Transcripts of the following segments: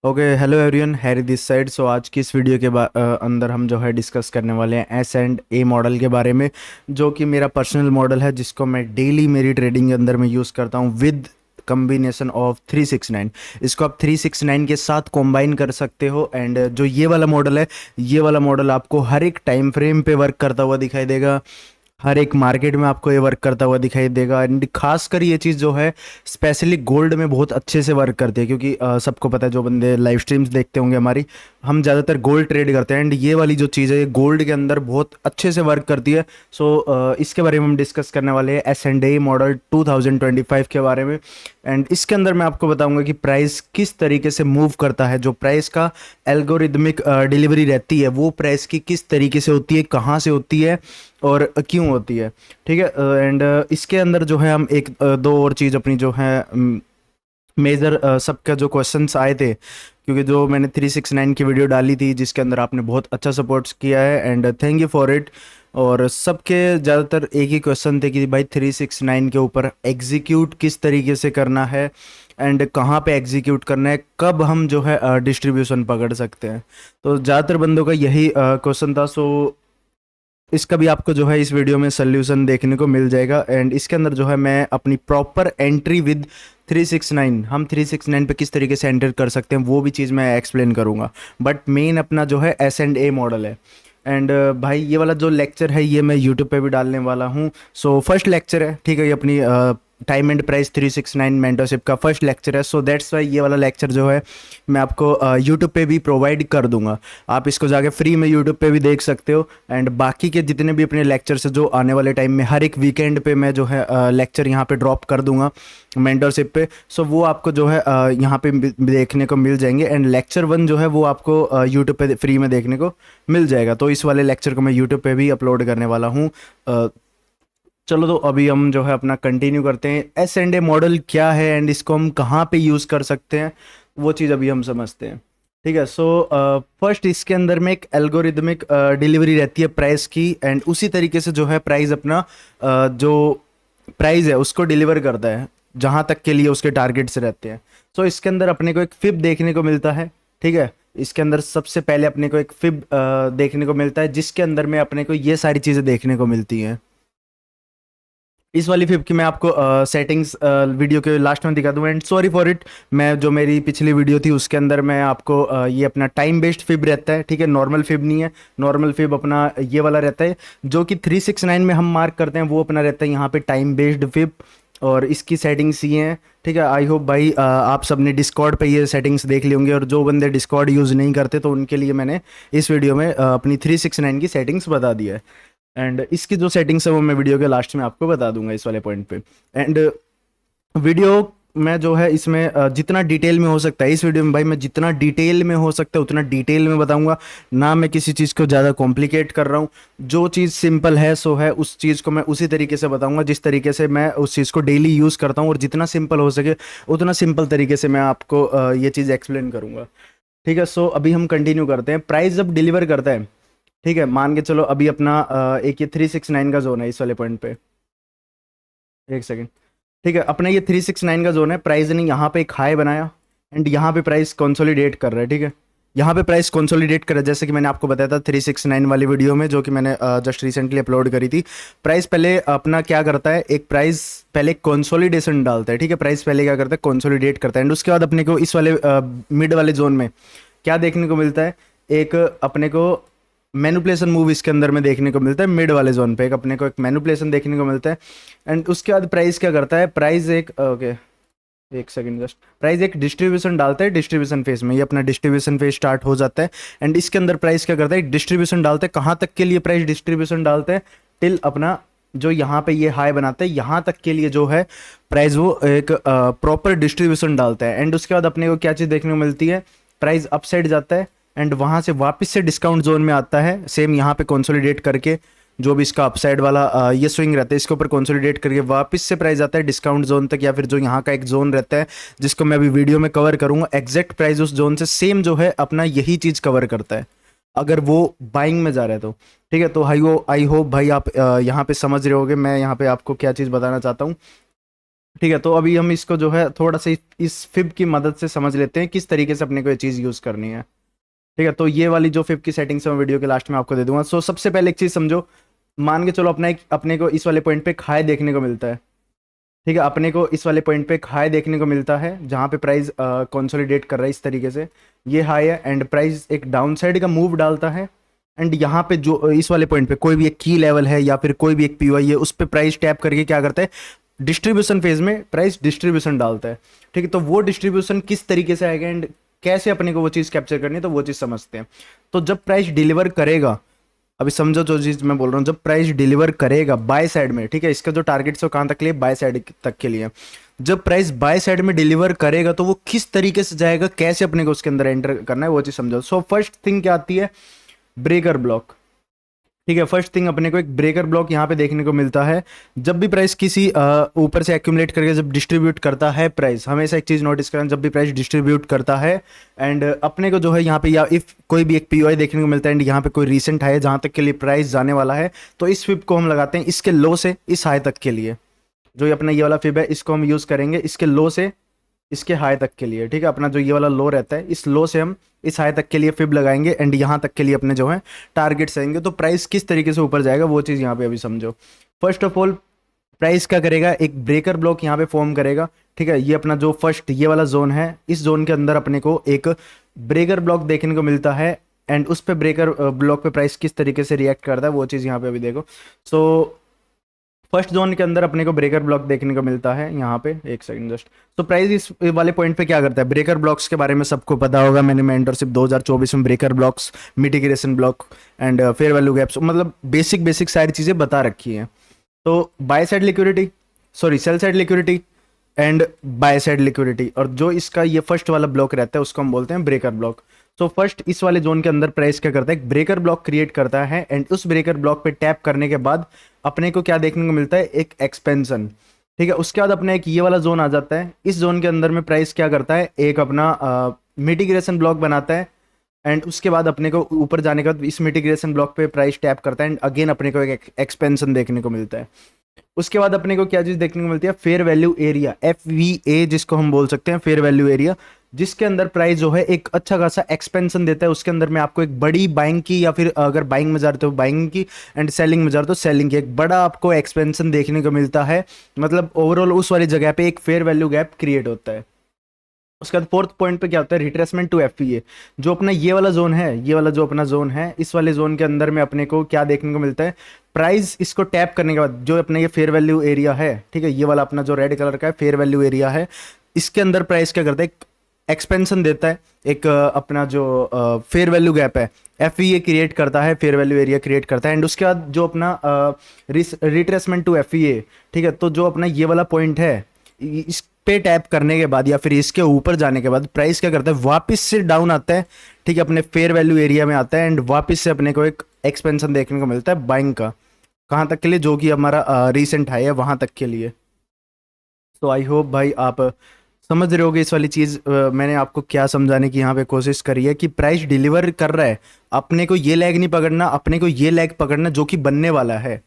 Okay, hello everyone, Harry this side. So आज की इस वीडियो के अंदर हम जो है डिस्कस करने वाले हैं एस एंड ए मॉडल के बारे में, जो कि मेरा पर्सनल मॉडल है जिसको मैं डेली मेरी ट्रेडिंग के अंदर में यूज़ करता हूँ विद कम्बिनेशन ऑफ 369। इसको आप 369 के साथ कॉम्बाइन कर सकते हो। एंड जो ये वाला मॉडल है, ये वाला मॉडल आपको हर एक टाइम फ्रेम पे वर्क करता हुआ दिखाई देगा, हर एक मार्केट में आपको ये वर्क करता हुआ दिखाई देगा। एंड खासकर ये चीज़ जो है स्पेशली गोल्ड में बहुत अच्छे से वर्क करती है, क्योंकि सबको पता है, जो बंदे लाइव स्ट्रीम्स देखते होंगे हमारी, हम ज़्यादातर गोल्ड ट्रेड करते हैं। एंड ये वाली जो चीज़ है ये गोल्ड के अंदर बहुत अच्छे से वर्क करती है। सो इसके बारे में हम डिस्कस करने वाले हैं एस एंड ए मॉडल 2025 के बारे में। एंड इसके अंदर मैं आपको बताऊंगा कि प्राइस किस तरीके से मूव करता है, जो प्राइस का एल्गोरिदमिक डिलीवरी रहती है वो प्राइस की किस तरीके से होती है, कहाँ से होती है और क्यों होती है। ठीक है। एंड इसके अंदर जो है हम एक दो और चीज़ अपनी जो है मेजर सबका जो क्वेश्चंस आए थे, क्योंकि जो मैंने 369 की वीडियो डाली थी जिसके अंदर आपने बहुत अच्छा सपोर्ट किया है and thank you for it. और सबके ज़्यादातर एक ही क्वेश्चन थे कि भाई 369 के ऊपर एग्जीक्यूट किस तरीके से करना है एंड कहाँ पे एग्जीक्यूट करना है, कब हम जो है डिस्ट्रीब्यूशन पकड़ सकते हैं। तो ज़्यादातर बंदों का यही क्वेश्चन था। सो इसका भी आपको जो है इस वीडियो में सोल्यूशन देखने को मिल जाएगा। एंड इसके अंदर जो है मैं अपनी प्रॉपर एंट्री विद 369, हम 369 पे किस तरीके से एंटर कर सकते हैं वो भी चीज़ मैं एक्सप्लेन करूँगा। बट मेन अपना जो है एस एंड ए मॉडल है। एंड भाई ये वाला जो लेक्चर है ये मैं यूट्यूब पे भी डालने वाला हूँ। सो फर्स्ट लेक्चर है, ठीक है, ये अपनी टाइम एंड प्राइस 369 मेंटरशिप का फर्स्ट लेक्चर है। सो दैट्स वाई ये वाला लेक्चर जो है मैं आपको यूट्यूब पे भी प्रोवाइड कर दूंगा। आप इसको जाके फ्री में यूट्यूब पे भी देख सकते हो। एंड बाकी के जितने भी अपने लेक्चर्स है जो आने वाले टाइम में हर एक वीकेंड पे मैं जो है लेक्चर यहाँ पे ड्रॉप कर दूंगा मेंटरशिप पे। सो वो आपको जो है यहाँ पे देखने को मिल जाएंगे। एंड लेक्चर 1 जो है वो आपको यूट्यूब पे फ्री में देखने को मिल जाएगा। तो इस वाले लेक्चर को मैं यूट्यूब पे भी अपलोड करने वाला हूँ। चलो, तो अभी हम जो है अपना कंटिन्यू करते हैं। एस एंड ए मॉडल क्या है एंड इसको हम कहाँ पे यूज़ कर सकते हैं वो चीज़ अभी हम समझते हैं। ठीक है। सो फर्स्ट इसके अंदर में एक एल्गोरिदमिक डिलीवरी रहती है प्राइस की। एंड उसी तरीके से जो है प्राइस अपना जो प्राइस है उसको डिलीवर करता है जहाँ तक के लिए उसके टारगेट्स रहते हैं। सो इसके अंदर अपने को एक फिब देखने को मिलता है। ठीक है। इसके अंदर सबसे पहले अपने को एक फिब देखने को मिलता है जिसके अंदर में अपने को ये सारी चीज़ें देखने को मिलती हैं। इस वाली फिब की मैं आपको सेटिंग्स वीडियो के लास्ट में दिखा दूँ। एंड सॉरी फॉर इट, मैं जो मेरी पिछली वीडियो थी उसके अंदर मैं आपको ये अपना टाइम बेस्ड फिब रहता है, ठीक है, नॉर्मल फिब नहीं है। नॉर्मल फिब अपना ये वाला रहता है जो कि 369 में हम मार्क करते हैं, वो अपना रहता है यहाँ पे टाइम बेस्ड फिब। और इसकी सेटिंग्स ये हैं। ठीक है। आई होप भाई आप सबने डिस्कॉर्ड पे ये सेटिंग्स देख ली होंगी, और जो बंदे डिस्कॉर्ड यूज़ नहीं करते तो उनके लिए मैंने इस वीडियो में अपनी 369 की सेटिंग्स बता दी है। एंड इसकी जो सेटिंग्स है वो मैं वीडियो के लास्ट में आपको बता दूंगा इस वाले पॉइंट पे। एंड वीडियो में जो है इसमें जितना डिटेल में हो सकता है, इस वीडियो में भाई मैं जितना डिटेल में हो सकता है उतना डिटेल में बताऊंगा। ना मैं किसी चीज़ को ज़्यादा कॉम्प्लिकेट कर रहा हूँ। जो चीज़ सिंपल है सो है, उस चीज़ को मैं उसी तरीके से बताऊंगा जिस तरीके से मैं उस चीज़ को डेली यूज़ करता हूँ, और जितना सिंपल हो सके उतना सिंपल तरीके से मैं आपको ये चीज़ एक्सप्लेन करूँगा। ठीक है। सो अभी हम कंटिन्यू करते हैं। प्राइस जब डिलीवर करता है, ठीक है, मान के चलो अभी अपना एक ये 369 का जोन है इस वाले पॉइंट पे। एक सेकेंड। ठीक है, अपना ये 369 का जोन है। प्राइस ने यहाँ पे एक हाई बनाया एंड यहाँ पे प्राइस कंसोलिडेट कर रहा है। ठीक है, यहाँ पे प्राइस कंसोलिडेट कर रहा है, जैसे कि मैंने आपको बताया था 369 वाली वीडियो में, जो कि मैंने जस्ट रिसेंटली अपलोड करी थी। प्राइस पहले अपना क्या करता है, एक प्राइस पहले कंसोलिडेशन डालता है। ठीक है, प्राइस पहले क्या करता है, कंसोलिडेट करता है। एंड उसके बाद अपने को इस वाले मिड वाले जोन में क्या देखने को मिलता है, एक अपने को मैनुपुलेशन मूव इसके अंदर में देखने को मिलता है। मिड वाले जोन पे एक अपने को एक मैनुपुलेशन देखने को मिलता है। एंड उसके बाद प्राइस क्या करता है, प्राइस एक ओके एक सेकंड जस्ट, प्राइस एक डिस्ट्रीब्यूशन डालता है डिस्ट्रीब्यूशन फेज में। ये अपना डिस्ट्रीब्यूशन फेज स्टार्ट हो जाता है। एंड इसके अंदर प्राइस क्या करता है, डिस्ट्रीब्यूशन डालता है। कहाँ तक के लिए प्राइस डिस्ट्रीब्यूशन डालता है, टिल अपना जो यहाँ पे ये हाई बनाता है यहाँ तक के लिए जो है प्राइस वो एक प्रॉपर डिस्ट्रीब्यूशन डालता है। एंड उसके बाद अपने को क्या चीज़ देखने को मिलती है, प्राइस अपसाइड जाता है एंड वहाँ से वापस से डिस्काउंट जोन में आता है। सेम यहाँ पे कंसोलिडेट करके जो भी इसका अपसाइड वाला ये स्विंग रहता है इसके ऊपर कंसोलिडेट करके वापस से प्राइस आता है डिस्काउंट जोन तक, या फिर जो यहाँ का एक जोन रहता है जिसको मैं अभी वीडियो में कवर करूँगा। एग्जैक्ट प्राइस उस जोन से सेम जो है अपना यही चीज़ कवर करता है अगर वो बाइंग में जा रहा है तो। ठीक है, तो आई होप भाई आप यहाँ पे समझ रहे होगे मैं यहाँ पे आपको क्या चीज़ बताना चाहता हूँ। ठीक है, तो अभी हम इसको जो है थोड़ा सा इस फिब की मदद से समझ लेते हैं किस तरीके से अपने को ये चीज़ यूज़ करनी है। ठीक है, तो ये वाली जो फिब की सेटिंग्स है मैं वीडियो के लास्ट में आपको दे दूंगा। सो सबसे पहले एक चीज़ समझो, मान के चलो अपने को इस वाले पॉइंट पे हाई देखने को मिलता है। ठीक है, अपने को इस वाले पॉइंट पे एक हाई देखने को मिलता है जहाँ पे प्राइस कंसोलिडेट कर रहा है इस तरीके से। ये हाई है एंड प्राइस एक डाउन साइड का मूव डालता है। एंड यहाँ पे जो इस वाले पॉइंट पे कोई भी एक की लेवल है या फिर कोई भी एक पीओआई है, उस पे प्राइस टैप करके क्या करता है, डिस्ट्रीब्यूशन फेज में प्राइस डिस्ट्रीब्यूशन डालता है। ठीक है, तो वो डिस्ट्रीब्यूशन किस तरीके से आएगा एंड कैसे अपने को वो चीज़ कैप्चर करनी है, तो वो चीज़ समझते हैं। तो जब प्राइस डिलीवर करेगा, अभी समझो जो चीज मैं बोल रहा हूँ, जब प्राइस डिलीवर करेगा बाय साइड में, ठीक है, इसका जो टारगेट है वो कहाँ तक के लिए, बाय साइड तक के लिए। जब प्राइस बाय साइड में डिलीवर करेगा तो वो किस तरीके से जाएगा, कैसे अपने को उसके अंदर एंटर करना है, वो चीज समझो। सो फर्स्ट थिंग क्या आती है, ब्रेकर ब्लॉक। ठीक है, फर्स्ट थिंग अपने को एक ब्रेकर ब्लॉक यहाँ पे देखने को मिलता है। जब भी प्राइस किसी ऊपर से एक्यूमुलेट करके जब डिस्ट्रीब्यूट करता है प्राइस, हमेशा एक चीज नोटिस करना, जब भी प्राइस डिस्ट्रीब्यूट करता है एंड अपने को जो है यहाँ पे, या इफ कोई भी एक पीओआई देखने को मिलता है एंड यहाँ पे कोई रीसेंट है जहाँ तक के लिए प्राइस जाने वाला है, तो इस फिब को हम लगाते हैं इसके लो से इस हाई तक के लिए। जो ये अपना ये वाला फिब है इसको हम यूज करेंगे इसके लो से इसके हाई तक के लिए। ठीक है, अपना जो ये वाला लो रहता है, इस लो से हम इस हाई तक के लिए फिब लगाएंगे एंड यहाँ तक के लिए अपने जो है टारगेट्स आएंगे। तो प्राइस किस तरीके से ऊपर जाएगा वो चीज़ यहाँ पे अभी समझो। फर्स्ट ऑफ ऑल प्राइस क्या करेगा, एक ब्रेकर ब्लॉक यहाँ पे फॉर्म करेगा। ठीक है, ये अपना जो फर्स्ट ये वाला जोन है, इस जोन के अंदर अपने को एक ब्रेकर ब्लॉक देखने को मिलता है एंड उस पे ब्रेकर ब्लॉक पे प्राइस किस तरीके से रिएक्ट करता है वो चीज़ यहाँ पे अभी देखो। सो फर्स्ट जोन के अंदर अपने को ब्रेकर ब्लॉक देखने को मिलता है यहाँ पे, एक सेकंड जस्ट। तो प्राइस इस वाले पॉइंट पे क्या करता है, ब्रेकर ब्लॉक्स के बारे में सबको पता होगा, मैंने मेंटरशिप 2024 में breaker blocks, mitigation block and fair value gaps, मतलब बेसिक बेसिक सारी चीज़ें बता रखी हैं। तो by side liquidity, sorry sell side liquidity and by side liquidity, और जो इसका ये फर्स्ट वाला ब्लॉक रहता है उसको हम बोलते हैं ब्रेकर ब्लॉक। तो फर्स्ट इस वाले जोन के अंदर प्राइस क्या करता है, एक ब्रेकर ब्लॉक क्रिएट करता है एंड उस ब्रेकर ब्लॉक पे टैप करने के बाद अपने को क्या देखने को मिलता है, एक एक्सपेंशन। ठीक है, उसके बाद अपने एक ये वाला जोन आ जाता है, इस जोन के अंदर में प्राइस क्या करता है, एक अपना मिटिगेशन ब्लॉक बनाता है एंड उसके बाद अपने को ऊपर जाने के बाद इस मिटिगेशन ब्लॉक पे प्राइस टैप करता है एंड अगेन अपने को एक एक्सपेंशन देखने को मिलता है। उसके बाद अपने को क्या चीज देखने को मिलती है, फेयर वैल्यू एरिया, FVA जिसको हम बोल सकते हैं, फेयर वैल्यू एरिया, जिसके अंदर प्राइस जो है एक अच्छा खासा एक्सपेंशन देता है। उसके अंदर में आपको एक बड़ी बाइंग की, या फिर अगर बाइंग में जा रहे हो बाइंग की एंड सेलिंग में जा रहे हो तो सेलिंग की, एक बड़ा आपको एक्सपेंशन देखने को मिलता है। मतलब ओवरऑल उस वाली जगह पे एक फेयर वैल्यू गैप क्रिएट होता है। उसके बाद फोर्थ पॉइंट पे क्या होता है, रिट्रेसमेंट टू FVA। जो अपना ये वाला जोन है, ये वाला जो अपना जोन है, इस वाले जोन के अंदर में अपने को क्या देखने को मिलता है, प्राइस इसको टैप करने के बाद जो अपना ये फेयर वैल्यू एरिया है, ठीक है, ये वाला अपना जो रेड कलर का है फेयर वैल्यू एरिया है, इसके अंदर प्राइस क्या करता है, एक एक्सपेंशन देता है, एक अपना जो फेयर वैल्यू गैप है FVA क्रिएट करता है, फेयर वैल्यू एरिया क्रिएट करता है एंड उसके बाद जो अपना रिट्रेसमेंट टू FVA, ठीक है, तो जो अपना ये वाला पॉइंट है, इस पे टैप करने के बाद या फिर इसके ऊपर जाने के बाद प्राइस क्या करता है, वापस से डाउन आता है। ठीक है, अपने फेयर वैल्यू एरिया में आता है एंड वापस से अपने को एक एक्सपेंशन देखने को मिलता है बाइंग का, कहाँ तक के लिए, जो कि हमारा रीसेंट हाई है वहाँ तक के लिए। तो आई होप भाई आप समझ रहे होगे इस वाली चीज़, मैंने आपको क्या समझाने की यहाँ पे कोशिश करी है कि प्राइस डिलीवर कर रहा है, अपने को ये लैग नहीं पकड़ना, अपने को ये लैग पकड़ना जो कि बनने वाला है।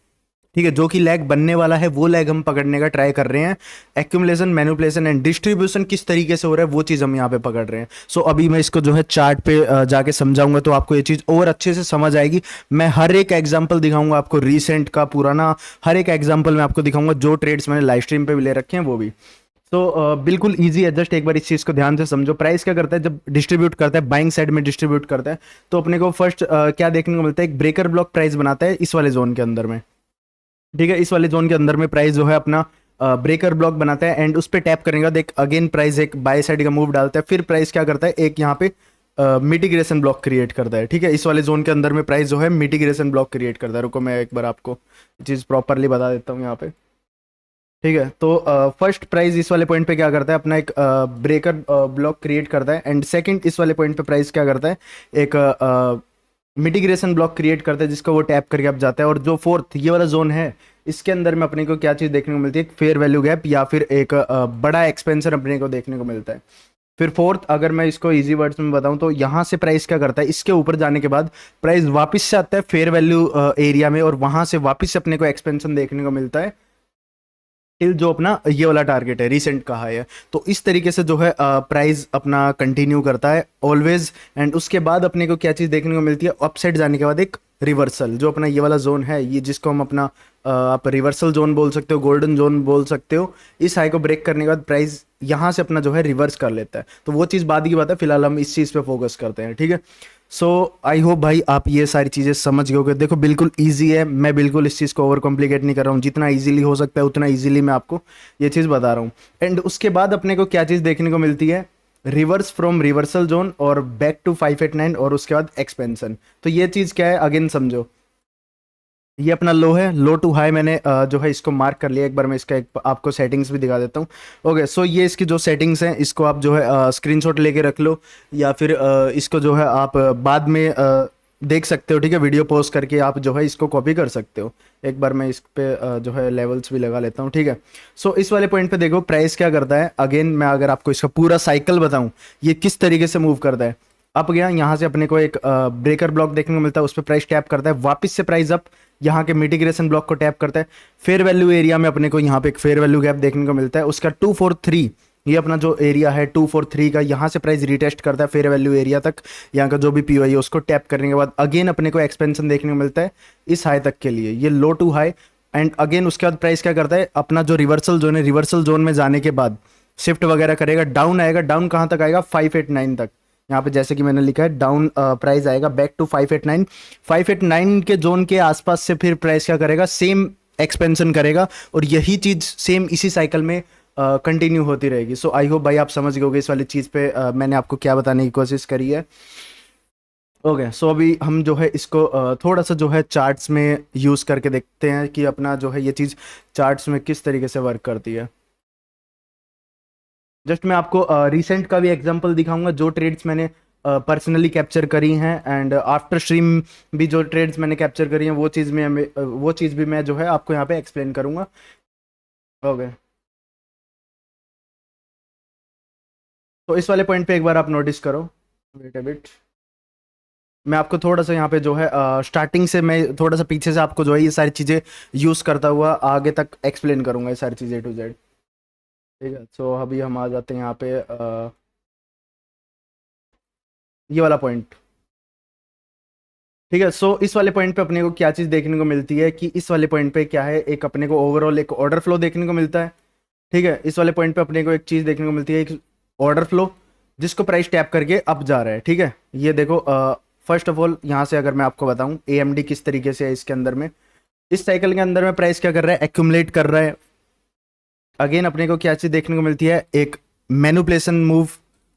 ठीक है, जो कि लैग बनने वाला है वो लैग हम पकड़ने का ट्राई कर रहे हैं। एक्यूमुलेशन, मैनिपुलेशन एंड डिस्ट्रीब्यूशन किस तरीके से हो रहा है वो चीज़ हम यहाँ पे पकड़ रहे हैं। सो अभी मैं इसको जो है चार्ट पे जाके समझाऊंगा तो आपको ये चीज़ और अच्छे से समझ आएगी। मैं हर एक एग्जांपल दिखाऊंगा आपको, रीसेंट का पुराना हर एक एग्जांपल मैं आपको दिखाऊंगा, जो ट्रेड्स मैंने लाइव स्ट्रीम पे भी ले रखे हैं वो भी। तो बिल्कुल ईजी है, जस्ट एक बार इस चीज़ को ध्यान से समझो। प्राइस क्या करता है, जब डिस्ट्रीब्यूट करता है, बाइंग साइड में डिस्ट्रीब्यूट करता है, तो अपने को फर्स्ट क्या देखने को मिलता है, एक ब्रेकर ब्लॉक प्राइस बनाता है इस वाले जोन के अंदर में। ठीक है, इस वाले जोन के अंदर में प्राइस जो है अपना ब्रेकर ब्लॉक बनाता है एंड उस पर टैप करने के बाद एक अगेन प्राइस एक बाय साइड का मूव डालता है, फिर प्राइस क्या करता है, एक यहाँ पे मिटिगेशन ब्लॉक क्रिएट करता है। ठीक है, इस वाले जोन के अंदर में प्राइस जो है मिटिगेशन ब्लॉक क्रिएट करता है। रुको मैं एक बार आपको चीज़ प्रॉपरली बता देता हूँ यहाँ पे। ठीक है, तो फर्स्ट प्राइस इस वाले पॉइंट पे क्या करता है, अपना एक ब्रेकर ब्लॉक क्रिएट करता है एंड सेकंड इस वाले पॉइंट पे प्राइस क्या करता है, एक मिटिगेशन ब्लॉक क्रिएट करता है जिसको वो टैप करके अब जाता है। और जो फोर्थ ये वाला जोन है, इसके अंदर में अपने को क्या चीज़ देखने को मिलती है, एक फेयर वैल्यू गैप या फिर एक बड़ा एक्सपेंशन अपने को देखने को मिलता है। फिर फोर्थ अगर मैं इसको इजी वर्ड्स में बताऊं तो यहाँ से प्राइस क्या करता है, इसके ऊपर जाने के बाद प्राइस वापस से आता है फेयर वैल्यू एरिया में और वहां से वापस से अपने को एक्सपेंशन देखने को मिलता है। टिल जो अपना ये वाला टारगेट है रिसेंट का हाई है। तो इस तरीके से जो है प्राइस अपना कंटिन्यू करता है ऑलवेज। एंड उसके बाद अपने को क्या चीज़ देखने को मिलती है, अपसाइड जाने के बाद एक रिवर्सल, जो अपना ये वाला जोन है, ये जिसको हम अपना आप रिवर्सल जोन बोल सकते हो, गोल्डन जोन बोल सकते हो। इस हाई को ब्रेक करने के बाद प्राइस यहाँ से अपना जो है रिवर्स कर लेता है। तो वो चीज़ बाद की बात है, फिलहाल हम इस चीज़ पे फोकस करते हैं, ठीक है। सो आई होप भाई आप ये सारी चीज़ें समझ गए होगे। देखो बिल्कुल ईजी है, मैं बिल्कुल इस चीज़ को ओवर कॉम्प्लिकेट नहीं कर रहा हूँ, जितना ईजिली हो सकता है उतना ईजिली मैं आपको ये चीज़ बता रहा हूँ। एंड उसके बाद अपने को क्या चीज़ देखने को मिलती है, रिवर्स फ्रॉम रिवर्सल जोन और बैक टू 589 और उसके बाद एक्सपेंशन। तो ये चीज़ क्या है अगेन समझो, ये अपना लो है, लो टू हाई मैंने जो है इसको मार्क कर लिया। एक बार मैं इसका एक आपको सेटिंग्स भी दिखा देता हूँ। ओके, सो ये इसकी जो सेटिंग्स हैं इसको आप जो है स्क्रीनशॉट लेके रख लो, या फिर इसको जो है आप बाद में देख सकते हो, ठीक है। वीडियो पॉज करके आप जो है इसको कॉपी कर सकते हो। एक बार मैं इस पे जो है लेवल्स भी लगा लेता हूँ, ठीक है। सो इस वाले पॉइंट पे देखो प्राइस क्या करता है। अगेन मैं अगर आपको इसका पूरा साइकिल बताऊँ ये किस तरीके से मूव करता है। अप गया, यहाँ से अपने को एक ब्रेकर ब्लॉक देखने को मिलता है, उस पर प्राइस टैप करता है, वापस से प्राइस अप, यहाँ के मिटिगेशन ब्लॉक को टैप करता है। फेयर वैल्यू एरिया में अपने को यहाँ पे एक फेयर वैल्यू गैप देखने को मिलता है, उसका 243, ये अपना जो एरिया है 243 का, यहाँ से प्राइस रिटेस्ट करता है फेयर वैल्यू एरिया तक। यहाँ का जो भी पीओ है उसको टैप करने के बाद अगेन अपने को एक्सपेंशन देखने को मिलता है इस हाई तक के लिए, ये लो टू हाई। एंड अगेन उसके बाद प्राइस क्या करता है, अपना जो रिवर्सल जोन है, रिवर्सल जोन में जाने के बाद शिफ्ट वगैरह करेगा, डाउन आएगा। डाउन कहाँ तक आएगा, 589 तक। यहाँ पे जैसे कि मैंने लिखा है डाउन प्राइस आएगा बैक टू 589। 589 के जोन के आसपास से फिर प्राइस क्या करेगा, सेम एक्सपेंशन करेगा, और यही चीज सेम इसी साइकिल में कंटिन्यू होती रहेगी। सो आई होप भाई आप समझ गए होगे इस वाली चीज पे मैंने आपको क्या बताने की कोशिश करी है। ओके, सो अभी हम जो है इसको थोड़ा सा जो है चार्ट्स में यूज करके देखते हैं कि अपना जो है ये चीज चार्ट्स में किस तरीके से वर्क करती है। जस्ट मैं आपको रिसेंट का भी एग्जांपल दिखाऊंगा, जो ट्रेड्स मैंने पर्सनली कैप्चर करी हैं, एंड आफ्टर स्ट्रीम भी जो ट्रेड्स मैंने कैप्चर करी हैं वो चीज़ भी मैं जो है आपको यहाँ पे एक्सप्लेन करूंगा। ओके, तो इस वाले पॉइंट पे एक बार आप नोटिस करो, वेट अ बिट, मैं आपको थोड़ा सा यहाँ पे जो है स्टार्टिंग से मैं थोड़ा सा पीछे से आपको जो है ये सारी चीज़ें यूज़ करता हुआ आगे तक एक्सप्लेन करूंगा, ये सारी चीज़ें टू जेड, ठीक है। सो अभी हम आ जाते हैं यहाँ पे ये वाला पॉइंट, ठीक है। सो इस वाले पॉइंट पे अपने को क्या चीज़ देखने को मिलती है कि इस वाले पॉइंट पे क्या है, एक अपने को ओवरऑल एक ऑर्डर फ्लो देखने को मिलता है, ठीक है। इस वाले पॉइंट पे अपने को एक चीज़ देखने को मिलती है, एक ऑर्डर फ्लो जिसको प्राइस टैप करके अप जा रहा है, ठीक है। ये देखो फर्स्ट ऑफ ऑल यहाँ से अगर मैं आपको बताऊँ AMD किस तरीके से है इसके अंदर में, इस साइकिल के अंदर में प्राइस क्या कर रहा है, एक्यूमुलेट कर रहा है। अगेन अपने को क्या चीज़ देखने को मिलती है, एक मैनिपुलेशन मूव।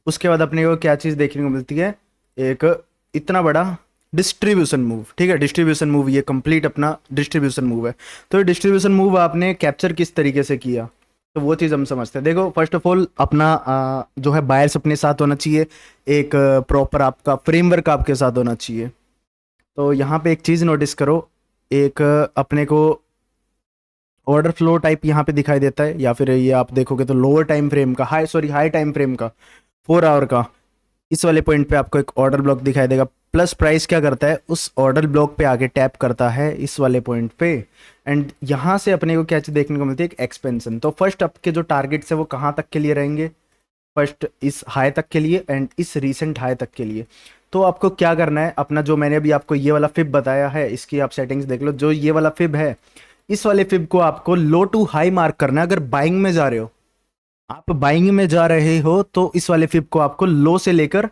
उसके बाद अपने को क्या चीज़ देखने को मिलती है, एक इतना बड़ा डिस्ट्रीब्यूशन मूव, ठीक है। डिस्ट्रीब्यूशन मूव, ये कंप्लीट अपना डिस्ट्रीब्यूशन मूव है। तो ये डिस्ट्रीब्यूशन मूव आपने कैप्चर किस तरीके से किया, तो वो चीज़ हम समझते हैं। देखो फर्स्ट ऑफ ऑल अपना जो है बायर्स अपने साथ होना चाहिए, एक प्रॉपर आपका फ्रेमवर्क आपके साथ होना चाहिए। तो यहाँ पे एक चीज़ नोटिस करो, एक अपने को ऑर्डर फ्लो टाइप यहाँ पे दिखाई देता है, या फिर ये आप देखोगे तो लोअर टाइम फ्रेम का, हाई टाइम फ्रेम का 4 आवर का, इस वाले पॉइंट पे आपको एक ऑर्डर ब्लॉक दिखाई देगा। प्लस प्राइस क्या करता है, उस ऑर्डर ब्लॉक पे आके टैप करता है इस वाले पॉइंट पे, एंड यहाँ से अपने को क्या चीज़ देखने को मिलती है, एक एक्सपेंशन। तो फर्स्ट आपके जो टारगेट्स है वो कहाँ तक के लिए रहेंगे, फर्स्ट इस हाई तक के लिए एंड इस रीसेंट हाई तक के लिए। तो आपको क्या करना है, अपना जो मैंने अभी आपको ये वाला फिब बताया है इसकी आप सेटिंग्स देख लो, जो ये वाला फिब है इस वाले फिब को आपको लो टू हाई मार्क करना है। अगर बाइंग में जा रहे हो, आप बाइंग में जा रहे हो, तो इस वाले फिब को आपको लो से लेकर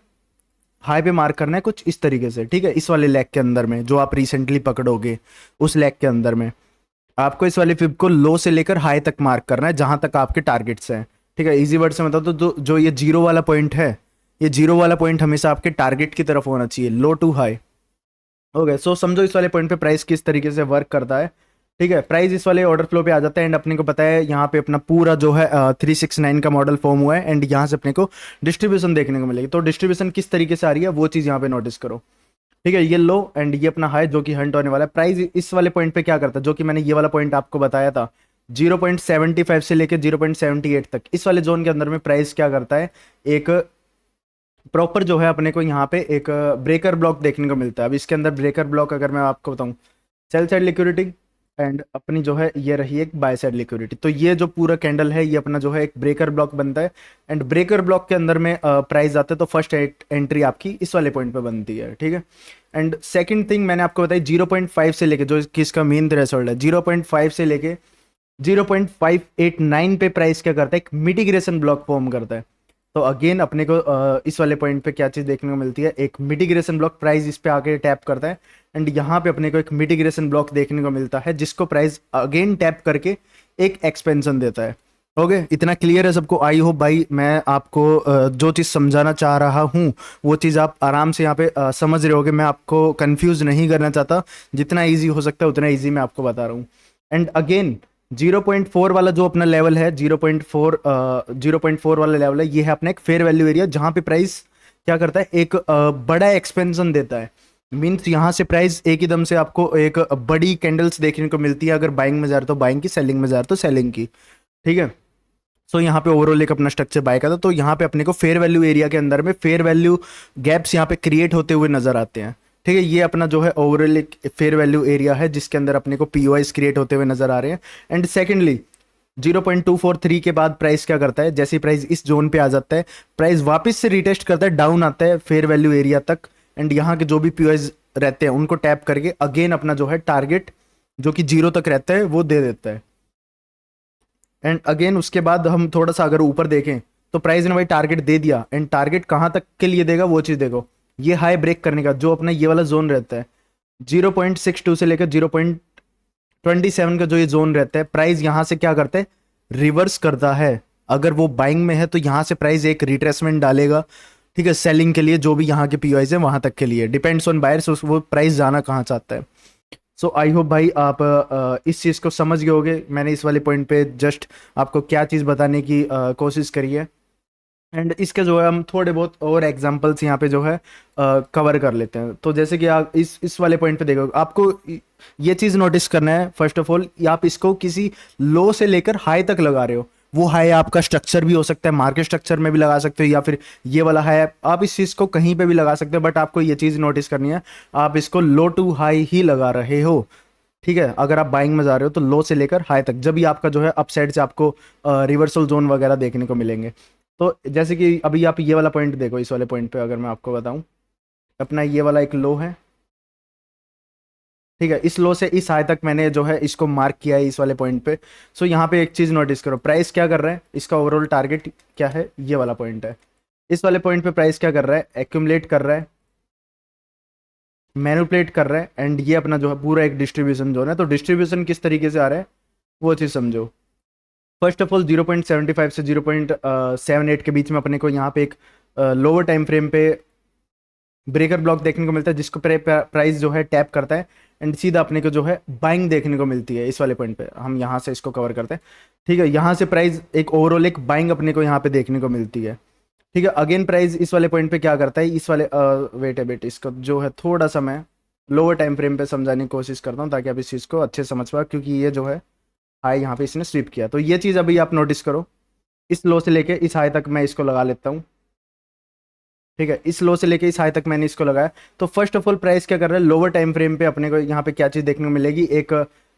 हाई पे मार्क करना है कुछ इस तरीके से, ठीक है। इस वाले लेग के अंदर में जो आप रिसेंटली पकड़ोगे उस लेग के अंदर में आपको इस वाले फिब को लो से लेकर हाई तक मार्क करना है, जहां तक आपके टारगेट्स हैं, ठीक है। इजी वर्ड से बताओ तो जो ये जीरो वाला पॉइंट है, ये जीरो वाला पॉइंट हमेशा आपके टारगेट की तरफ होना चाहिए, लो टू हाई। ओके, सो समझो इस वाले पॉइंट पे प्राइस किस तरीके से वर्क करता है, ठीक है। प्राइस इस वाले ऑर्डर फ्लो पे आ जाता है, एंड अपने को पता है यहाँ पे अपना पूरा जो है 369 का मॉडल फॉर्म हुआ है, एंड यहाँ से अपने को डिस्ट्रीब्यूशन देखने को मिलेगी। तो डिस्ट्रीब्यूशन किस तरीके से आ रही है वो चीज़ यहाँ पे नोटिस करो, ठीक है। ये लो एंड ये अपना हाई जो कि हंट होने वाला है। प्राइस इस वाले पॉइंट पे क्या करता है, जो कि मैंने ये वाला पॉइंट आपको बताया था 0.75 से लेकर 0.78 तक, इस वाले जोन के अंदर में प्राइस क्या करता है, एक प्रॉपर जो है अपने को यहाँ पे एक ब्रेकर ब्लॉक देखने को मिलता है। अब इसके अंदर ब्रेकर ब्लॉक अगर मैं आपको बताऊँ, सेल साइड लिक्विडिटी, एंड अपनी जो है ये रही एक बाय साइड लिक्विडिटी। तो ये जो पूरा कैंडल है ये अपना जो है एक ब्रेकर ब्लॉक बनता है, एंड ब्रेकर ब्लॉक के अंदर में प्राइस आता है, तो फर्स्ट एंट्री आपकी इस वाले पॉइंट पे बनती है, ठीक है। एंड सेकंड थिंग मैंने आपको बताई 0.5 से लेके, जो किसका मेन थ्रेशोल्ड है, 0.5 से लेके 0.589 पे प्राइस क्या करता है, एक मिटिगेशन ब्लॉक फॉर्म करता है। तो अगेन अपने को इस वाले पॉइंट पे क्या चीज़ देखने को मिलती है, एक मिटिगेशन ब्लॉक, प्राइस इस पे आके टैप करता है, एंड यहाँ पे अपने को एक मिटिगेशन ब्लॉक देखने को मिलता है जिसको प्राइस अगेन टैप करके एक एक्सपेंशन देता है। ओके, इतना क्लियर है सबको? आई होप भाई मैं आपको जो चीज़ समझाना चाह रहा हूँ वो चीज़ आप आराम से यहाँ पे समझ रहे होगे। मैं आपको कंफ्यूज नहीं करना चाहता, जितना ईजी हो सकता है उतना ईजी मैं आपको बता रहा हूँ। एंड अगेन 0.4 वाला जो अपना लेवल है, 0.4 वाला लेवल है, ये है अपना एक फेयर वैल्यू एरिया, जहाँ पे प्राइस क्या करता है, एक बड़ा एक्सपेंशन देता है। मीन्स यहाँ से प्राइस एक ही दम से आपको एक बड़ी कैंडल्स देखने को मिलती है, अगर बाइंग में जा रहे तो बाइंग की, सेलिंग में जा रहे तो सेलिंग की, ठीक है। सो यहाँ पे ओवरऑल एक अपना स्ट्रक्चर बाय का था, तो यहाँ पे अपने को फेयर वैल्यू एरिया के अंदर में फेयर वैल्यू गैप्स यहाँ पे क्रिएट होते हुए नजर आते हैं, ठीक है। ये अपना जो है ओवरऑल एक फेयर वैल्यू एरिया है जिसके अंदर अपने को पीओआईस क्रिएट होते हुए नजर आ रहे हैं। एंड सेकेंडली 0.243 के बाद प्राइस क्या करता है, जैसे ही प्राइस इस जोन पे आ जाता है, प्राइस वापस से रिटेस्ट करता है, डाउन आता है फेयर वैल्यू एरिया तक, एंड यहाँ के जो भी पीओआईस रहते हैं उनको टैप करके अगेन अपना जो है टारगेट जो कि 0 तक रहता है वो दे देता है। एंड अगेन उसके बाद हम थोड़ा सा अगर ऊपर देखें तो प्राइस ने भाई टारगेट दे दिया, एंड टारगेट कहाँ तक के लिए देगा वो चीज़ देखो, ये हाई ब्रेक करने का जो अपना ये वाला जोन रहता है 0.62 से लेकर 0.27 का जो ये जोन रहता है, प्राइस यहाँ से क्या करता है, रिवर्स करता है। अगर वो बाइंग में है तो यहाँ से प्राइस एक रिट्रेसमेंट डालेगा, ठीक है, सेलिंग के लिए, जो भी यहाँ के पीओआईज है वहां तक के लिए, डिपेंड्स ऑन बायर्स वो प्राइस जाना कहाँ चाहता है। सो आई होप भाई आप इस चीज़ को समझ गए होगे। मैंने इस वाले पॉइंट पे जस्ट आपको क्या चीज़ बताने की कोशिश करी है, एंड इसके जो है हम थोड़े बहुत और एग्जांपल्स यहाँ पे जो है कवर कर लेते हैं। तो जैसे कि आप इस वाले पॉइंट पे देखो, आपको ये चीज़ नोटिस करना है फर्स्ट ऑफ ऑल, आप इसको किसी लो से लेकर हाई तक लगा रहे हो, वो हाई आपका स्ट्रक्चर भी हो सकता है, मार्केट स्ट्रक्चर में भी लगा सकते हो, या फिर ये वाला हाई आप इस चीज़ को कहीं पे भी लगा सकते हो, बट आपको ये चीज़ नोटिस करनी है, आप इसको लो टू हाई ही लगा रहे हो, ठीक है। अगर आप बाइंग में जा रहे हो तो लो से लेकर हाई तक, जब भी आपका जो है अपसाइड से आपको रिवर्सल जोन वगैरह देखने को मिलेंगे। तो जैसे कि अभी आप ये वाला पॉइंट देखो, इस वाले पॉइंट पे अगर मैं आपको बताऊं, अपना ये वाला एक लो है, ठीक है, इस लो से इस हाई तक मैंने जो है इसको मार्क किया है इस वाले पॉइंट पे। सो यहाँ पे एक चीज़ नोटिस करो, प्राइस क्या कर रहा है, इसका ओवरऑल टारगेट क्या है, ये वाला पॉइंट है। इस वाले पॉइंट पे प्राइस क्या कर रहा है, एक्यूमुलेट कर रहा है, मैनिपुलेट कर रहा है, एंड ये अपना जो है पूरा एक डिस्ट्रीब्यूशन जोन है। तो डिस्ट्रीब्यूशन किस तरीके से आ रहा है वो चीज़ समझो। फर्स्ट ऑफ ऑल 0.75 से 0.78 के बीच में अपने को यहाँ पे एक लोअर टाइम फ्रेम पे ब्रेकर ब्लॉक देखने को मिलता है, जिसको प्राइस जो है टैप करता है, एंड सीधा अपने को जो है बाइंग देखने को मिलती है। इस वाले पॉइंट पे हम यहाँ से इसको कवर करते हैं, ठीक है। यहाँ से प्राइस एक ओवरऑल एक बाइंग अपने को यहाँ पे देखने को मिलती है, ठीक है। अगेन प्राइस इस वाले पॉइंट पे क्या करता है, इस वाले वेट है बेट, इसको जो है थोड़ा सा मैं लोअर टाइम फ्रेम पे समझाने की कोशिश करता हूँ ताकि आप इस चीज़ को अच्छे से समझ पाओ, क्योंकि ये जो है हाई यहाँ पे इसने स्वीप किया। तो ये चीज़ अभी आप नोटिस करो, इस लो से लेके इस हाई तक मैं इसको लगा लेता हूँ, ठीक है। इस लो से लेके इस हाई तक मैंने इसको लगाया। तो फर्स्ट ऑफ ऑल प्राइस क्या कर रहा है, लोअर टाइम फ्रेम पे अपने को यहाँ पे क्या चीज़ देखने को मिलेगी, एक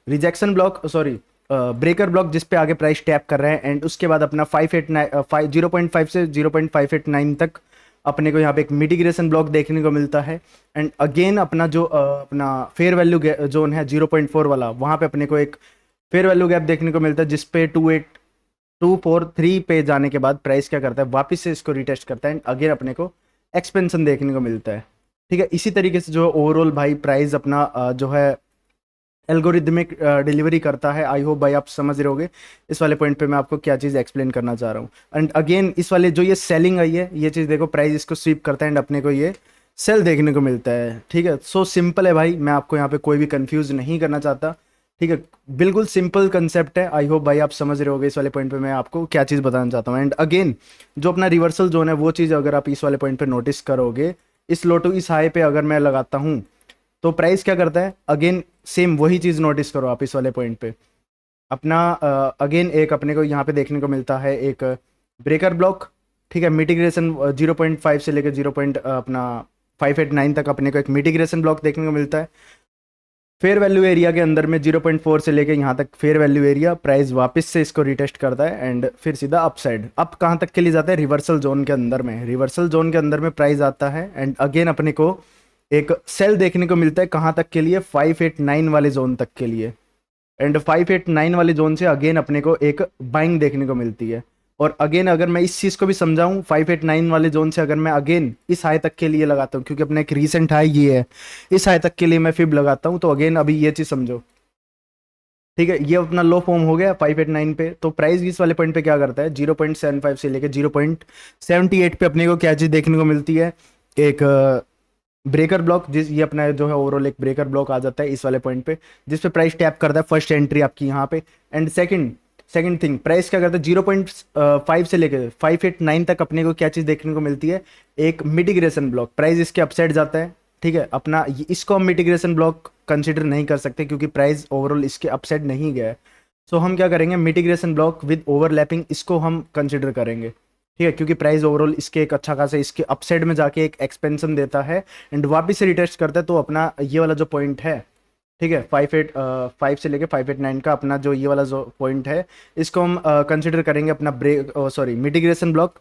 rejection block, sorry breaker block, जिस पे आगे प्राइस टैप कर रहे हैं, एंड उसके बाद अपना 589 0.5 से 0.589 तक अपने को यहाँ पे एक मिटिगेशन ब्लॉक देखने को मिलता है। एंड अगेन अपना जो अपना फेयर वैल्यू जोन है 0.4 वाला, वहाँ पे अपने को एक फेयर वैल्यू गैप देखने को मिलता है, जिसपे 28243 पे जाने के बाद प्राइस क्या करता है, वापस से इसको रिटेस्ट करता है, एंड अगेन अपने को एक्सपेंशन देखने को मिलता है, ठीक है। इसी तरीके से जो ओवरऑल भाई प्राइस अपना जो है एल्गोरिदमिक डिलीवरी करता है। आई होप भाई आप समझ रहे होगे इस वाले पॉइंट पे मैं आपको क्या चीज़ एक्सप्लेन करना चाह रहा हूँ। एंड अगेन इस वाले जो ये सेलिंग आई है, ये चीज़ देखो, प्राइस इसको स्वीप करता है एंड अपने को ये सेल देखने को मिलता है, ठीक है। सो सिंपल है भाई, मैं आपको यहाँ पे कोई भी कंफ्यूज नहीं करना चाहता, ठीक है। बिल्कुल सिंपल कंसेप्ट है। आई होप भाई आप समझ रहे होगे इस वाले पॉइंट पे मैं आपको क्या चीज़ बताना चाहता हूँ। एंड अगेन जो अपना रिवर्सल जोन है वो चीज़ अगर आप इस वाले पॉइंट पे नोटिस करोगे, इस लो टू इस हाई पे अगर मैं लगाता हूँ तो प्राइस क्या करता है, अगेन सेम वही चीज़ नोटिस करो आप इस वाले पॉइंट पे, अपना अगेन एक अपने को यहाँ पे देखने को मिलता है एक ब्रेकर ब्लॉक, ठीक है। मिटिगेशन 0.5 से लेकर 0. अपना 589 तक अपने को एक मिटिगेशन ब्लॉक देखने को मिलता है। फेयर वैल्यू एरिया के अंदर में 0.4 से लेके यहाँ तक फेयर वैल्यू एरिया, प्राइस वापस से इसको रिटेस्ट करता है एंड फिर सीधा अप साइड, अप कहाँ तक के लिए जाता है, रिवर्सल जोन के अंदर में, रिवर्सल जोन के अंदर में प्राइस आता है एंड अगेन अपने को एक सेल देखने को मिलता है कहाँ तक के लिए, 589 वाले जोन तक के लिए, एंड 589 वाले जोन से अगेन अपने को एक बाइंग देखने को मिलती है। और अगेन अगर मैं इस चीज़ को भी समझाऊं, 589 वाले जोन से अगर मैं अगेन इस हाई तक के लिए लगाता हूं, क्योंकि अपना एक रीसेंट हाई ये है, इस हाई तक के लिए मैं फिब लगाता हूं, तो अगेन अभी ये चीज़ समझो, ठीक है, ये अपना लो फॉर्म हो गया 589 पे, तो प्राइस इस वाले पॉइंट पे क्या करता है, 0.75 से लेके 0.78 पे अपने को क्या चीज़ देखने को मिलती है, एक ब्रेकर ब्लॉक, जिस ये अपना जो है ओवरऑल एक ब्रेकर ब्लॉक आ जाता है इस वाले पॉइंट पे, जिस पे प्राइस टैप करता है, फर्स्ट एंट्री आपकी यहाँ पे। And second second thing, price क्या करता है, 0.5 से लेकर 589 तक अपने को क्या चीज़ देखने को मिलती है, एक मिटिगेशन ब्लॉक, प्राइस इसके अपसाइड जाता है, ठीक है, अपना इसको हम मिटिगेशन ब्लॉक कंसिडर नहीं कर सकते क्योंकि प्राइस ओवरऑल इसके अपसाइड नहीं गया है। सो हम क्या करेंगे, मिटिगेशन ब्लॉक विद ओवरलैपिंग इसको हम कंसिडर करेंगे, ठीक है, क्योंकि प्राइस ओवरऑल इसके एक अच्छा खासा इसके अपसाइड में जाके एक एक्सपेंशन देता है एंड वापस से रिटेस्ट करता है, तो अपना ये वाला जो पॉइंट है, ठीक है, 5 से लेके 589 का अपना जो ये वाला जो पॉइंट है, इसको हम कंसिडर करेंगे अपना ब्रेक, सॉरी, मिटिगेशन ब्लॉक,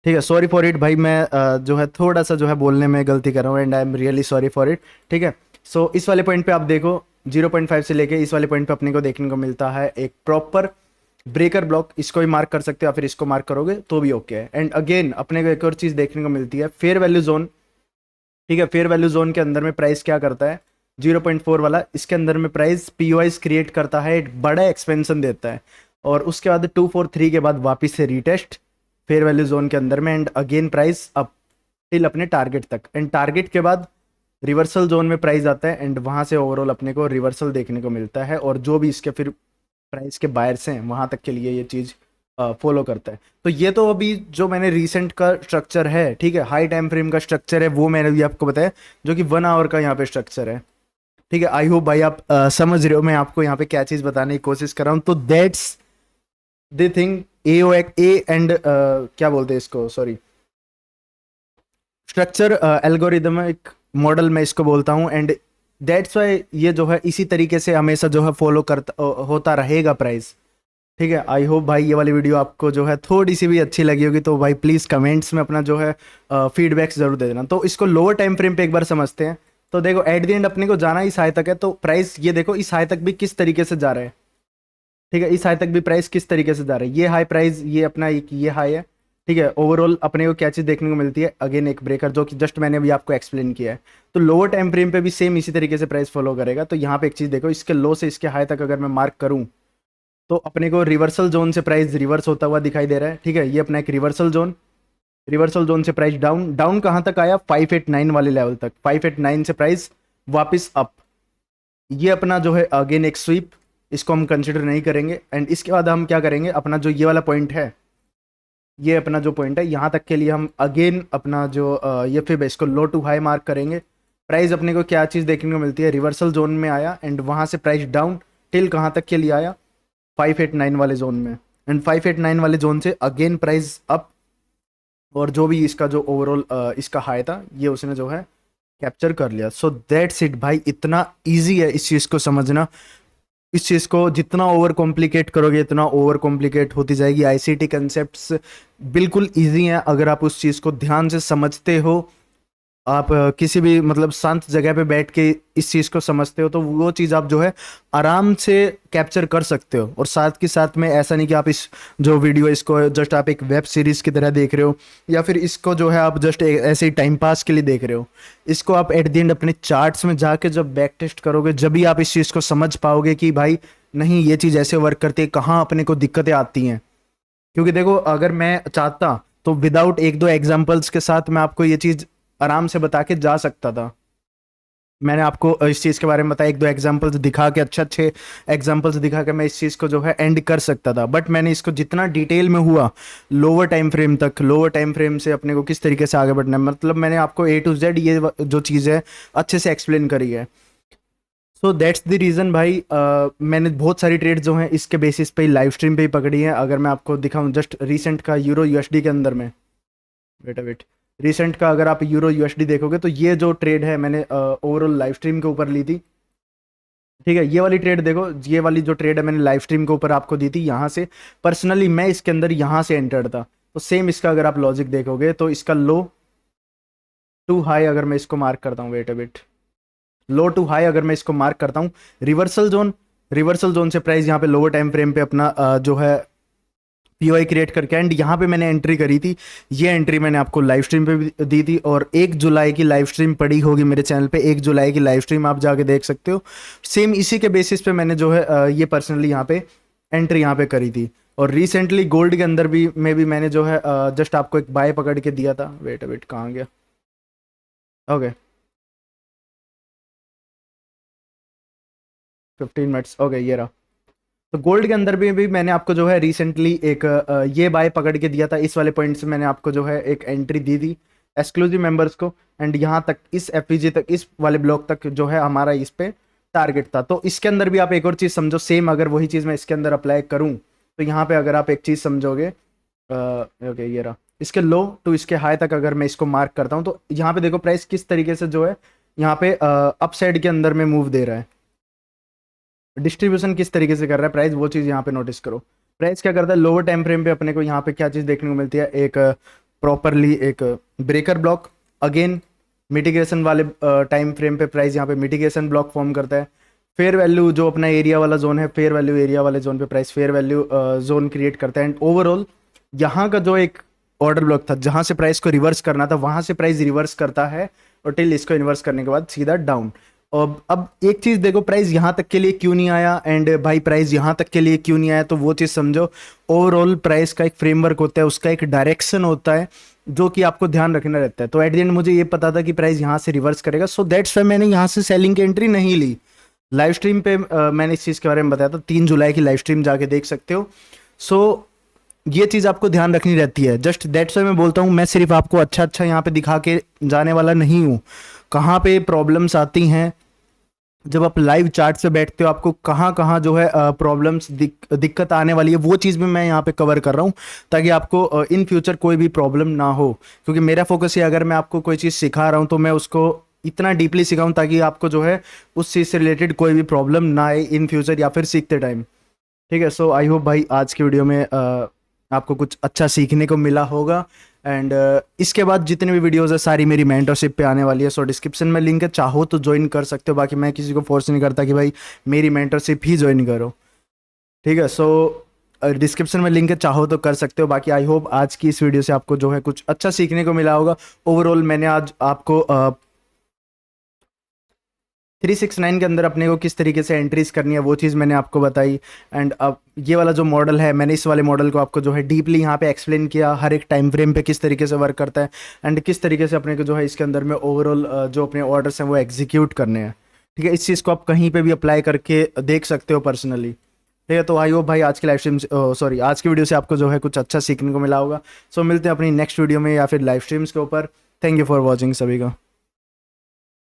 ठीक है, सॉरी फॉर इट भाई, मैं जो है थोड़ा सा जो है बोलने में गलती कर रहा हूँ and I am really sorry for it, ठीक है। सो इस वाले पॉइंट पे आप देखो 0.5 से लेके इस वाले पॉइंट पे अपने को देखने को मिलता है एक प्रॉपर ब्रेकर ब्लॉक, इसको भी मार्क कर सकते हो या फिर इसको मार्क करोगे तो भी ओके है। एंड अगेन अपने को एक और चीज़ देखने को मिलती है, फेयर वैल्यू जोन, ठीक है, फेयर वैल्यू जोन के अंदर में प्राइस क्या करता है, 0.4 वाला, इसके अंदर में प्राइस पीओआईस क्रिएट करता है, एक बड़ा एक्सपेंशन देता है और उसके बाद 243 के बाद वापस से रीटेस्ट फेयर वैल्यू जोन के अंदर में and again price up till अपने टारगेट तक, एंड टारगेट के बाद रिवर्सल जोन में प्राइस आता है एंड वहां से ओवरऑल अपने को रिवर्सल देखने को मिलता है और जो भी इसके फिर प्राइस के बायर्स हैं वहां तक के लिए ये चीज़ फॉलो करता है। तो ये तो अभी जो मैंने रिसेंट का स्ट्रक्चर है, ठीक है, हाई टाइम फ्रेम का स्ट्रक्चर है, वो मैंने भी आपको बताया, जो कि 1 आवर का यहाँ पे स्ट्रक्चर है, ठीक है। आई होप भाई आप समझ रहे हो मैं आपको यहाँ पे क्या चीज़ बताने की कोशिश कर रहा हूँ। तो that's the thing, A and क्या बोलते हैं इसको, सॉरी, स्ट्रक्चर एल्गोरिदमिक मॉडल मैं इसको बोलता हूँ एंड दैट्स वाई ये जो है इसी तरीके से हमेशा जो है फॉलो करता होता रहेगा प्राइस, ठीक है। आई होप भाई ये वाली वीडियो आपको जो है थोड़ी सी भी अच्छी लगी होगी, तो भाई प्लीज़ कमेंट्स में अपना जो है फीडबैक्स जरूर दे देना। तो इसको लोअर टाइम फ्रेम पे एक बार समझते हैं। तो देखो एट द एंड अपने को जाना इस हाई तक है, तो प्राइस ये देखो इस हाई तक भी किस तरीके से जा रहा है, ठीक है, इस हाई तक भी प्राइस किस तरीके से जा रहा है, ये हाई प्राइस, ये अपना एक ये हाई है, ठीक है। ओवरऑल अपने को क्या चीज़ देखने को मिलती है, अगेन एक ब्रेकर, जो कि जस्ट मैंने अभी आपको एक्सप्लेन किया है। तो लोअर टाइम फ्रेम पे भी सेम इसी तरीके से प्राइस फॉलो करेगा। तो यहाँ पे एक चीज़ देखो, इसके लो से इसके हाई तक अगर मैं मार्क करूँ तो अपने को रिवर्सल जोन से प्राइस रिवर्स होता हुआ दिखाई दे रहा है, ठीक है, ये अपना एक रिवर्सल जोन, रिवर्सल जोन से प्राइस डाउन, डाउन कहाँ तक आया, 589 वाले लेवल तक, 589 से प्राइस वापस अप, ये अपना जो है अगेन एक स्वीप, इसको हम कंसिडर नहीं करेंगे। एंड इसके बाद हम क्या करेंगे, अपना जो ये वाला पॉइंट है, ये अपना जो पॉइंट है यहाँ तक के लिए हम अगेन अपना जो ये फिर इसको लो टू हाई मार्क करेंगे। प्राइस अपने को क्या चीज़ देखने को मिलती है, रिवर्सल जोन में आया एंड वहाँ से प्राइस डाउन टिल कहाँ तक के लिए आया, 589 वाले जोन में, एंड 589 वाले जोन से अगेन प्राइस अप, और जो भी इसका जो ओवरऑल इसका हाई था ये उसने जो है कैप्चर कर लिया। सो दैट्स इट भाई, इतना इजी है इस चीज़ को समझना। इस चीज़ को जितना ओवर कॉम्प्लिकेट करोगे इतना ओवर कॉम्प्लिकेट होती जाएगी। आईसीटी कंसेप्ट्स बिल्कुल इजी हैं अगर आप उस चीज़ को ध्यान से समझते हो। आप किसी भी मतलब शांत जगह पे बैठ के इस चीज़ को समझते हो तो वो चीज़ आप जो है आराम से कैप्चर कर सकते हो। और साथ के साथ में ऐसा नहीं कि आप इस जो वीडियो इसको जस्ट आप एक वेब सीरीज़ की तरह देख रहे हो, या फिर इसको जो है आप जस्ट ऐसे ही टाइम पास के लिए देख रहे हो। इसको आप एट द एंड अपने चार्ट्स में जाके जब बैक टेस्ट करोगे, जब भी आप इस चीज़ को समझ पाओगे कि भाई नहीं ये चीज़ ऐसे वर्क करती है, कहाँ अपने को दिक्कतें आती हैं। क्योंकि देखो अगर मैं चाहता तो विदाउट एक दो एग्जाम्पल्स के साथ मैं आपको ये चीज़ आराम से बता के जा सकता था। मैंने आपको इस चीज़ के बारे में बताया, एक दो एग्जांपल्स दिखा के, अच्छे अच्छे एग्जांपल्स दिखा के मैं इस चीज़ को जो है एंड कर सकता था। बट मैंने इसको जितना डिटेल में हुआ लोअर टाइम फ्रेम तक, लोअर टाइम फ्रेम से अपने को किस तरीके से आगे बढ़ना है, मतलब मैंने आपको ए टू जेड ये जो चीज़ है अच्छे से एक्सप्लेन करी है। सो दैट्स द रीज़न भाई, मैंने बहुत सारी ट्रेड जो हैं इसके बेसिस पे ही लाइव स्ट्रीम पे ही पकड़ी है। अगर मैं आपको दिखाऊं जस्ट रिसेंट का यूरो यूएसडी के अंदर में, वेट रिसेंट का अगर आप यूरो यूएसडी देखोगे तो ये जो ट्रेड है मैंने ओवरऑल लाइव स्ट्रीम के ऊपर ली थी। ठीक है, ये वाली ट्रेड देखो, ये वाली जो ट्रेड है मैंने लाइव स्ट्रीम के ऊपर आपको दी थी, यहाँ से पर्सनली मैं इसके अंदर यहाँ से एंटर्ड था। तो सेम इसका अगर आप लॉजिक देखोगे तो इसका लो टू हाई अगर मैं इसको मार्क करता हूँ, wait a bit, low to high अगर मैं इसको मार्क करता हूँ, रिवर्सल जोन, रिवर्सल जोन से प्राइस यहाँ पे लोअर टाइम फ्रेम पे अपना जो है पीओआई क्रिएट करके, एंड यहाँ पे मैंने एंट्री करी थी। ये एंट्री मैंने आपको लाइव स्ट्रीम पे भी दी थी, और 1 जुलाई की लाइव स्ट्रीम पड़ी होगी मेरे चैनल पे, 1 जुलाई की लाइव स्ट्रीम आप जाके देख सकते हो। सेम इसी के बेसिस पे मैंने जो है ये पर्सनली यहाँ पे एंट्री यहाँ पे करी थी। और रिसेंटली गोल्ड के अंदर भी मैंने जो है जस्ट आपको एक बाय पकड़ के दिया था, वेट वेट कहाँ गया, ओके 15 मिनट्स, ओके ये रहा। तो गोल्ड के अंदर भी मैंने आपको जो है रिसेंटली एक ये बाय पकड़ के दिया था, इस वाले पॉइंट से मैंने आपको जो है एक एंट्री दी थी एक्सक्लूसिव मेंबर्स को, एंड यहाँ तक इस एफपीजी तक, इस वाले ब्लॉक तक जो है हमारा इस पे टारगेट था। तो इसके अंदर भी आप एक और चीज़ समझो, सेम अगर वही चीज़ मैं इसके अंदर अप्लाई करूँ तो यहाँ पे अगर आप एक चीज़ समझोगे, ओके ये रहा, इसके लो टू इसके हाई तक अगर मैं इसको मार्क करता हूँ तो यहाँ पे देखो प्राइस किस तरीके से जो है यहाँ पे अप साइड के अंदर में मूव दे रहा है, डिस्ट्रीब्यूशन किस तरीके से कर रहा है प्राइस, वो चीज़ यहाँ पे नोटिस करो। प्राइस क्या करता है, लोअर टाइम फ्रेम पे अपने को यहाँ पे क्या चीज़ देखने को मिलती है, एक प्रॉपरली एक ब्रेकर ब्लॉक, अगेन मिटिगेशन वाले टाइम फ्रेम पे प्राइस यहाँ पे मिटिगेशन ब्लॉक फॉर्म करता है। फेयर वैल्यू जो अपना एरिया वाला जोन है, फेयर वैल्यू एरिया वाले जोन पे price fair value zone create करता है, एंड ओवरऑल यहाँ का जो एक ऑर्डर ब्लॉक था जहाँ से प्राइस को रिवर्स करना था, वहाँ से प्राइस रिवर्स करता है, और टिल इसको इन्वर्स करने के बाद सीधा डाउन। और अब एक चीज़ देखो, प्राइस यहाँ तक के लिए क्यों नहीं आया, एंड भाई प्राइस यहाँ तक के लिए क्यों नहीं आया, तो वो चीज़ समझो। ओवरऑल प्राइस का एक फ्रेमवर्क होता है, उसका एक डायरेक्शन होता है जो कि आपको ध्यान रखना रहता है। तो एट द एंड मुझे ये पता था कि प्राइस यहाँ से रिवर्स करेगा, सो दैट्स वाई मैंने यहाँ से सेलिंग की एंट्री नहीं ली। लाइव स्ट्रीम पे मैंने इस चीज़ के बारे में बताया था, 3 जुलाई की लाइव स्ट्रीम जाके देख सकते हो। सो ये चीज़ आपको ध्यान रखनी रहती है, जस्ट दैट्स वाई मैं बोलता हूँ, मैं सिर्फ आपको अच्छा अच्छा यहाँ पे दिखा के जाने वाला नहीं हूँ। कहाँ पे प्रॉब्लम्स आती हैं जब आप लाइव चार्ट से बैठते हो, आपको कहाँ कहाँ जो है प्रॉब्लम्स दिक्कत आने वाली है, वो चीज़ भी मैं यहाँ पे कवर कर रहा हूँ, ताकि आपको इन फ्यूचर कोई भी प्रॉब्लम ना हो। क्योंकि मेरा फोकस है, अगर मैं आपको कोई चीज़ सिखा रहा हूँ तो मैं उसको इतना डीपली सिखाऊं ताकि आपको जो है उस चीज़ से रिलेटेड कोई भी प्रॉब्लम ना आए इन फ्यूचर या फिर सीखते टाइम। ठीक है, सो आई होप भाई आज की वीडियो में आपको कुछ अच्छा सीखने को मिला होगा, एंड इसके बाद जितने भी वीडियोस है सारी मेरी मेंटरशिप पे आने वाली है। सो डिस्क्रिप्शन में लिंक है, चाहो तो ज्वाइन कर सकते हो, बाकी मैं किसी को फोर्स नहीं करता कि भाई मेरी मेंटरशिप ही ज्वाइन करो। ठीक है, सो डिस्क्रिप्शन में लिंक है, चाहो तो कर सकते हो। बाकी आई होप आज की इस वीडियो से आपको जो है कुछ अच्छा सीखने को मिला होगा। ओवरऑल मैंने आज आपको 369 के अंदर अपने को किस तरीके से एंट्रीज करनी है वो चीज़ मैंने आपको बताई, एंड अब ये वाला जो मॉडल है, मैंने इस वाले मॉडल को आपको जो है डीपली यहाँ पे एक्सप्लेन किया, हर एक टाइम फ्रेम पे किस तरीके से वर्क करता है, एंड किस तरीके से अपने को जो है इसके अंदर में ओवरऑल जो अपने ऑर्डर्स हैं वो एग्जीक्यूट करने हैं। ठीक है, इस चीज़ को आप कहीं पर भी अप्लाई करके देख सकते हो पर्सनली। ठीक है, तो आई होप भाई आज की लाइव स्ट्रीम सॉरी आज की वीडियो से आपको जो है कुछ अच्छा सीखने को मिला होगा। सो मिलते हैं अपनी नेक्स्ट वीडियो में या फिर लाइव स्ट्रीम्स के ऊपर। थैंक यू फॉर वॉचिंग सभी का।